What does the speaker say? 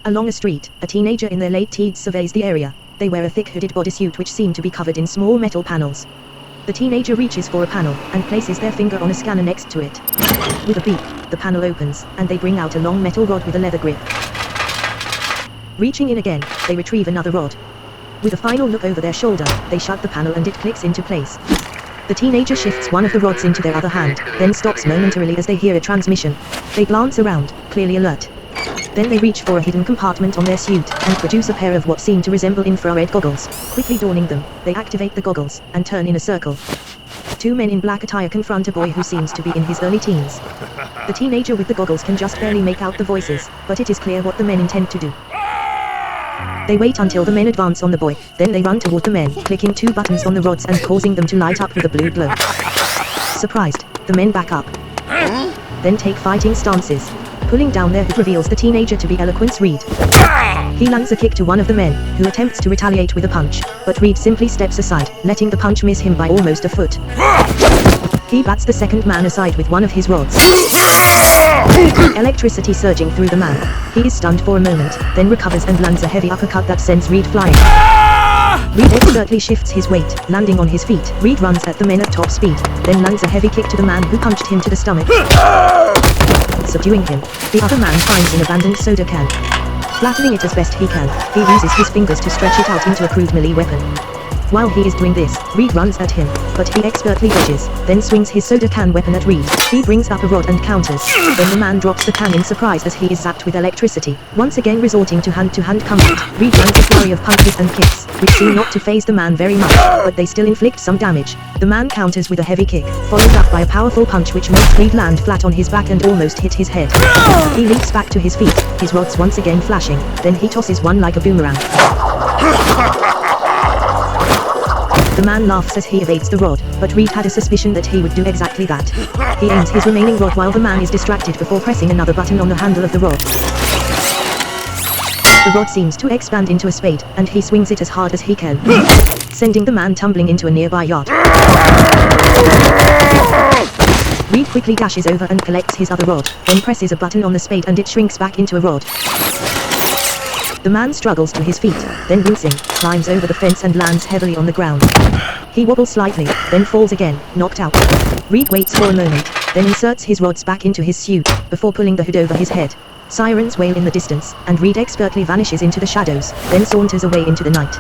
Along a street, a teenager in their late teens surveys the area. They wear a thick hooded bodysuit which seem to be covered in small metal panels. The teenager reaches for a panel, and places their finger on a scanner next to it. With a beep, the panel opens, and they bring out a long metal rod with a leather grip. Reaching in again, they retrieve another rod. With a final look over their shoulder, they shut the panel and it clicks into place. The teenager shifts one of the rods into their other hand, then stops momentarily as they hear a transmission. They glance around, clearly alert. Then they reach for a hidden compartment on their suit, and produce a pair of what seem to resemble infrared goggles. Quickly donning them, they activate the goggles, and turn in a circle. Two men in black attire confront a boy who seems to be in his early teens. The teenager with the goggles can just barely make out the voices, but it is clear what the men intend to do. They wait until the men advance on the boy, then they run toward the men, clicking two buttons on the rods and causing them to light up with a blue glow. Surprised, the men back up. Then take fighting stances. Pulling down their hood reveals the teenager to be Eloquence Reed. He lands a kick to one of the men, who attempts to retaliate with a punch, but Reed simply steps aside, letting the punch miss him by almost a foot. He bats the second man aside with one of his rods. Electricity surging through the man. He is stunned for a moment, then recovers and lands a heavy uppercut that sends Reed flying. Reed expertly shifts his weight, landing on his feet. Reed runs at the men at top speed, then lands a heavy kick to the man who punched him to the stomach. Subduing him, the other man finds an abandoned soda can. Flattening it as best he can, he uses his fingers to stretch it out into a crude melee weapon. While he is doing this, Reed runs at him, but he expertly dodges, then swings his soda can weapon at Reed. He brings up a rod and counters. Then the man drops the can in surprise as he is zapped with electricity. Once again resorting to hand-to-hand combat, Reed lands a flurry of punches and kicks, which seem not to faze the man very much, but they still inflict some damage. The man counters with a heavy kick, followed up by a powerful punch which makes Reed land flat on his back and almost hit his head. He leaps back to his feet, his rods once again flashing, then he tosses one like a boomerang. The man laughs as he evades the rod, but Reed had a suspicion that he would do exactly that. He aims his remaining rod while the man is distracted before pressing another button on the handle of the rod. The rod seems to expand into a spade, and he swings it as hard as he can, sending the man tumbling into a nearby yard. Reed quickly dashes over and collects his other rod, then presses a button on the spade and it shrinks back into a rod. The man struggles to his feet, then wincing, climbs over the fence and lands heavily on the ground. He wobbles slightly, then falls again, knocked out. Reed waits for a moment, then inserts his rods back into his suit, before pulling the hood over his head. Sirens wail in the distance, and Reed expertly vanishes into the shadows, then saunters away into the night.